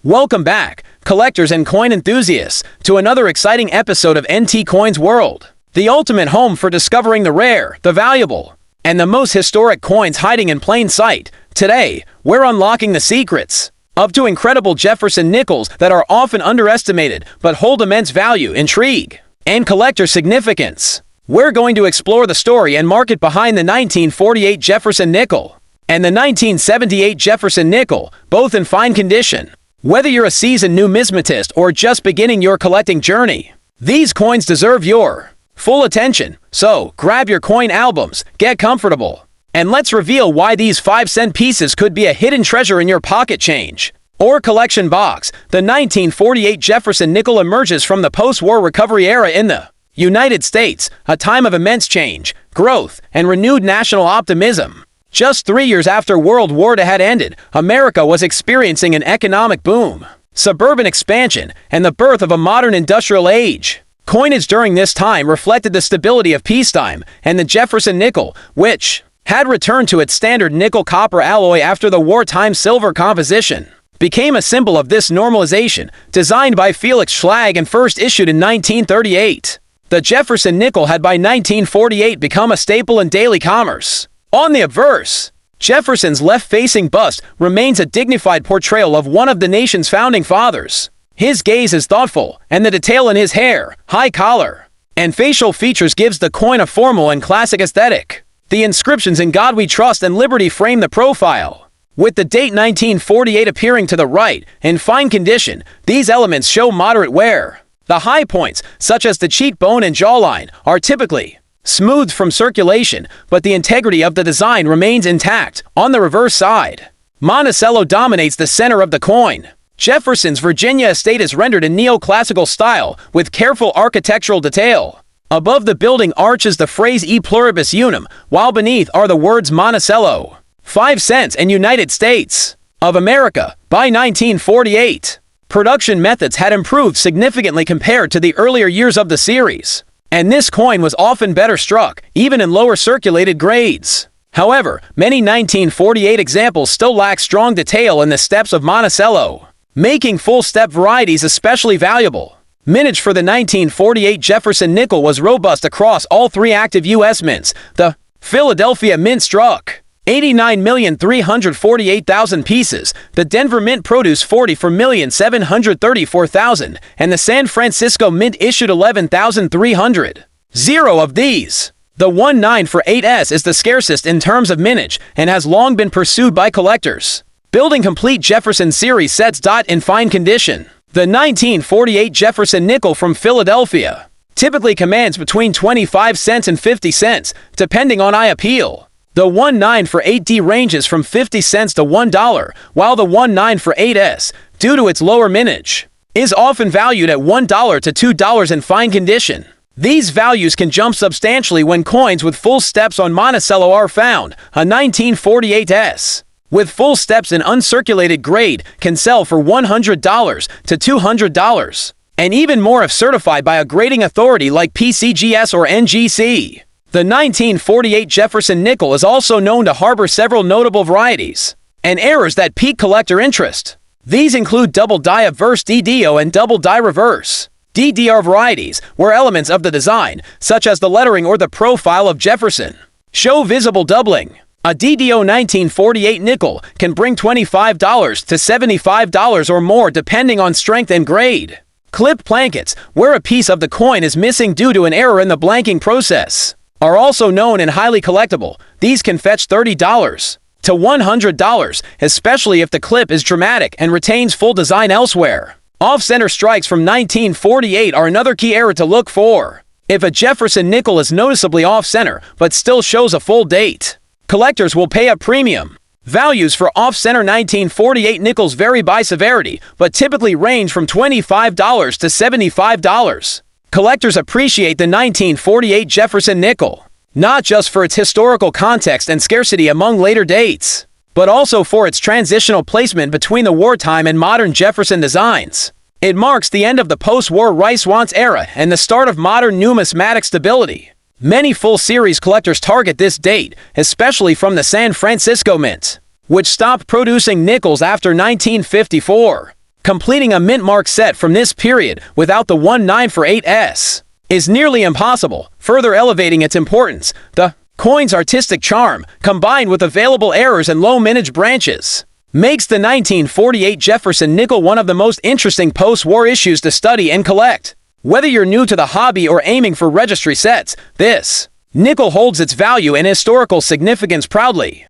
Welcome back, collectors and coin enthusiasts, to another exciting episode of NT Coins World, the ultimate home for discovering the rare, the valuable, and the most historic coins hiding in plain sight. Today, we're unlocking the secrets of two incredible Jefferson Nickels that are often underestimated but hold immense value, intrigue, and collector significance. We're going to explore the story and market behind the 1948 Jefferson Nickel and the 1978 Jefferson Nickel, both in fine condition. Whether you're a seasoned numismatist or just beginning your collecting journey, these coins deserve your full attention. So, grab your coin albums, get comfortable, and let's reveal why these 5-cent pieces could be a hidden treasure in your pocket change or collection box. The 1948 Jefferson Nickel emerges from the post-war recovery era in the United States, a time of immense change, growth, and renewed national optimism. Just 3 years after World War II had ended, America was experiencing an economic boom, suburban expansion, and the birth of a modern industrial age. Coinage during this time reflected the stability of peacetime, and the Jefferson Nickel, which had returned to its standard nickel-copper alloy after the wartime silver composition, became a symbol of this normalization. Designed by Felix Schlag and first issued in 1938, the Jefferson Nickel had by 1948 become a staple in daily commerce. On the obverse, Jefferson's left-facing bust remains a dignified portrayal of one of the nation's founding fathers. His gaze is thoughtful, and the detail in his hair, high collar, and facial features gives the coin a formal and classic aesthetic. The inscriptions "In God We Trust" and "Liberty" frame the profile, with the date 1948 appearing to the right. In fine condition, these elements show moderate wear. The high points, such as the cheekbone and jawline, are typically smoothed from circulation, but the integrity of the design remains intact. On the reverse side, Monticello dominates the center of the coin. Jefferson's Virginia estate is rendered in neoclassical style, with careful architectural detail. Above the building arches the phrase "E pluribus unum," while beneath are the words "Monticello, 5 cents and United States of America." By 1948, production methods had improved significantly compared to the earlier years of the series, and this coin was often better struck, even in lower circulated grades. However, many 1948 examples still lack strong detail in the steps of Monticello, making full-step varieties especially valuable. Mintage for the 1948 Jefferson Nickel was robust across all three active U.S. mints. The Philadelphia Mint struck 89,348,000 pieces, the Denver Mint produced 44,734,000, and the San Francisco Mint issued 11,300. Zero of these. The 1948S is the scarcest in terms of mintage and has long been pursued by collectors. Building complete Jefferson series sets. In fine condition, the 1948 Jefferson Nickel from Philadelphia typically commands between 25 cents and 50 cents, depending on eye appeal. The 1948D ranges from 50 cents to $1, while the 1948S, due to its lower mintage, is often valued at $1 to $2 in fine condition. These values can jump substantially when coins with full steps on Monticello are found. A 1948S with full steps in uncirculated grade can sell for $100 to $200, and even more if certified by a grading authority like PCGS or NGC. The 1948 Jefferson Nickel is also known to harbor several notable varieties and errors that pique collector interest. These include double die obverse DDO and double die reverse DDR varieties, where elements of the design, such as the lettering or the profile of Jefferson, show visible doubling. A DDO 1948 nickel can bring $25 to $75 or more depending on strength and grade. Clip blankets, where a piece of the coin is missing due to an error in the blanking process, are also known and highly collectible. These can fetch $30 to $100, especially if the clip is dramatic and retains full design elsewhere. Off-center strikes from 1948 are another key error to look for. If a Jefferson Nickel is noticeably off-center but still shows a full date, collectors will pay a premium. Values for off-center 1948 nickels vary by severity, but typically range from $25 to $75. Collectors appreciate the 1948 Jefferson Nickel, not just for its historical context and scarcity among later dates, but also for its transitional placement between the wartime and modern Jefferson designs. It marks the end of the post-war Renaissance era and the start of modern numismatic stability. Many full-series collectors target this date, especially from the San Francisco Mint, which stopped producing nickels after 1954. Completing a mint mark set from this period without the 1948S is nearly impossible, further elevating its importance. The coin's artistic charm, combined with available errors and low mintage branches, makes the 1948 Jefferson Nickel one of the most interesting post-war issues to study and collect. Whether you're new to the hobby or aiming for registry sets, this nickel holds its value and historical significance proudly.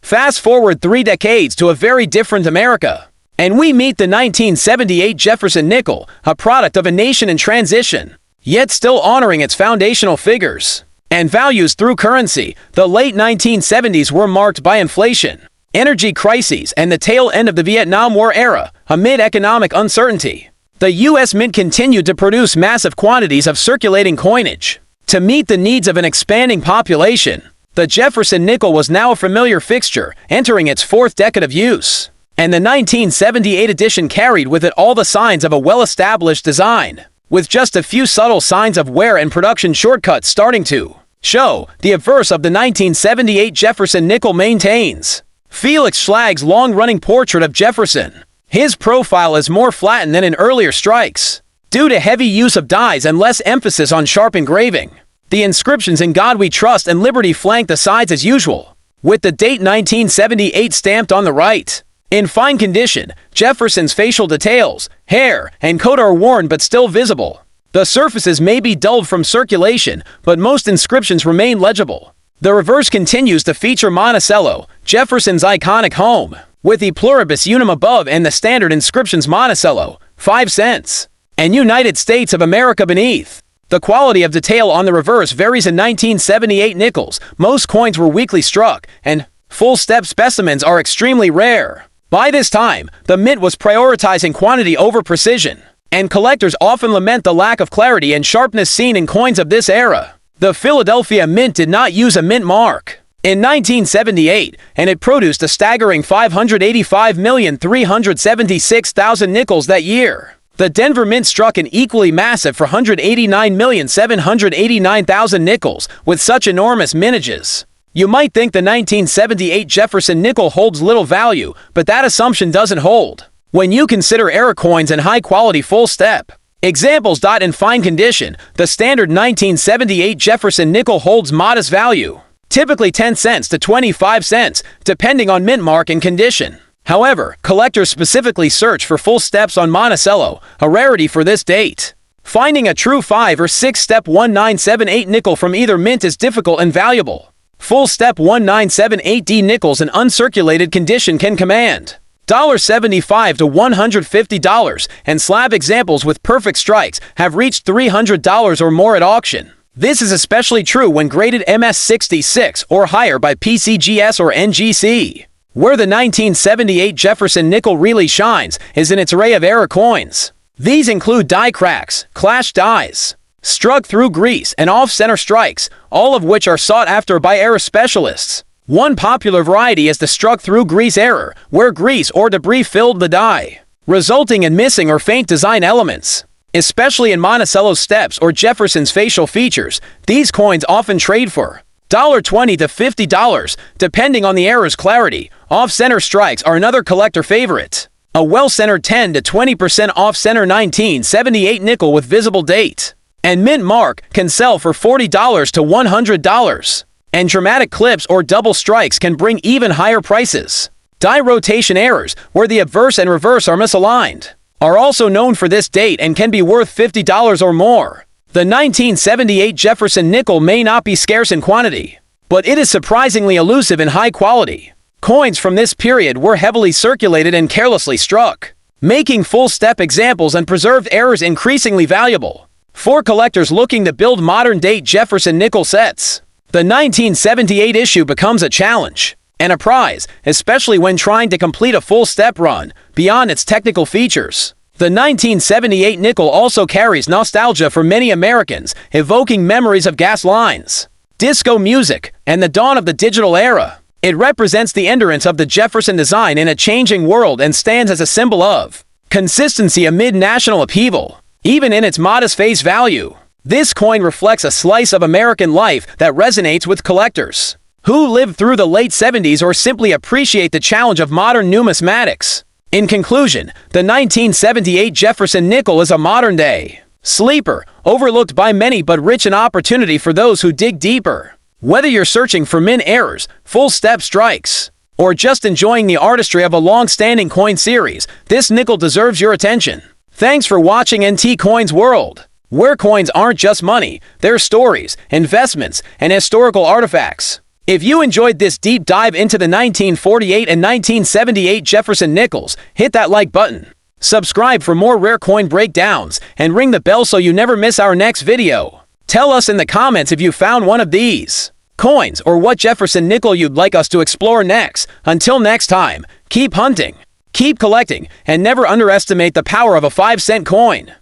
Fast forward 3 decades to a very different America, and we meet the 1978 Jefferson Nickel, a product of a nation in transition, yet still honoring its foundational figures and values through currency. The late 1970s were marked by inflation, energy crises, and the tail end of the Vietnam War era. Amid economic uncertainty, the U.S. Mint continued to produce massive quantities of circulating coinage to meet the needs of an expanding population. The Jefferson Nickel was now a familiar fixture, entering its 4th decade of use, and the 1978 edition carried with it all the signs of a well-established design, with just a few subtle signs of wear and production shortcuts starting to show. The obverse of the 1978 Jefferson Nickel maintains Felix Schlag's long-running portrait of Jefferson. His profile is more flattened than in earlier strikes, due to heavy use of dyes and less emphasis on sharp engraving. The inscriptions "In God We Trust" and "Liberty" flank the sides as usual, with the date 1978 stamped on the right. In fine condition, Jefferson's facial details, hair, and coat are worn but still visible. The surfaces may be dulled from circulation, but most inscriptions remain legible. The reverse continues to feature Monticello, Jefferson's iconic home, with E Pluribus Unum above and the standard inscriptions Monticello, 5 cents, and United States of America beneath. The quality of detail on the reverse varies. In 1978 nickels, most coins were weakly struck, and full-step specimens are extremely rare. By this time, the mint was prioritizing quantity over precision, and collectors often lament the lack of clarity and sharpness seen in coins of this era. The Philadelphia Mint did not use a mint mark in 1978, and it produced a staggering 585,376,000 nickels that year. The Denver Mint struck an equally massive 489,789,000 nickels, with such enormous mintages. You might think the 1978 Jefferson Nickel holds little value, but that assumption doesn't hold when you consider error coins and high-quality full-step examples. In fine condition, the standard 1978 Jefferson Nickel holds modest value, typically 10 cents to 25 cents, depending on mint mark and condition. However, collectors specifically search for full steps on Monticello, a rarity for this date. Finding a true 5 or 6-step 1978 nickel from either mint is difficult and valuable. Full step 1978D nickels in uncirculated condition can command $75 to $150, and slab examples with perfect strikes have reached $300 or more at auction. This is especially true when graded MS66 or higher by PCGS or NGC. Where the 1978 Jefferson Nickel really shines is in its array of error coins. These include die cracks, clash dies, struck through grease, and off-center strikes, all of which are sought after by error specialists. One popular variety is the struck through grease error, where grease or debris filled the die, resulting in missing or faint design elements. Especially in Monticello's steps or Jefferson's facial features, these coins often trade for $20 to $50, depending on the error's clarity. Off-center strikes are another collector favorite. A well-centered 10 to 20% off-center 1978 nickel with visible date and mint mark can sell for $40 to $100. And dramatic clips or double strikes can bring even higher prices. Die rotation errors, where the obverse and reverse are misaligned, are also known for this date and can be worth $50 or more. The 1978 Jefferson Nickel may not be scarce in quantity, but it is surprisingly elusive in high quality. Coins from this period were heavily circulated and carelessly struck, making full-step examples and preserved errors increasingly valuable. For collectors looking to build modern-day Jefferson Nickel sets, the 1978 issue becomes a challenge and a prize, especially when trying to complete a full-step run beyond its technical features. The 1978 nickel also carries nostalgia for many Americans, evoking memories of gas lines, disco music, and the dawn of the digital era. It represents the endurance of the Jefferson design in a changing world and stands as a symbol of consistency amid national upheaval. Even in its modest face value, this coin reflects a slice of American life that resonates with collectors who lived through the late 70s or simply appreciate the challenge of modern numismatics. In conclusion, the 1978 Jefferson Nickel is a modern-day sleeper, overlooked by many but rich in opportunity for those who dig deeper. Whether you're searching for min errors, full-step strikes, or just enjoying the artistry of a long-standing coin series, this nickel deserves your attention. Thanks for watching NT Coins World, where coins aren't just money, they're stories, investments, and historical artifacts. If you enjoyed this deep dive into the 1948 and 1978 Jefferson Nickels, hit that like button. Subscribe for more rare coin breakdowns, and ring the bell so you never miss our next video. Tell us in the comments if you found one of these coins or what Jefferson Nickel you'd like us to explore next. Until next time, keep hunting, keep collecting, and never underestimate the power of a 5-cent coin.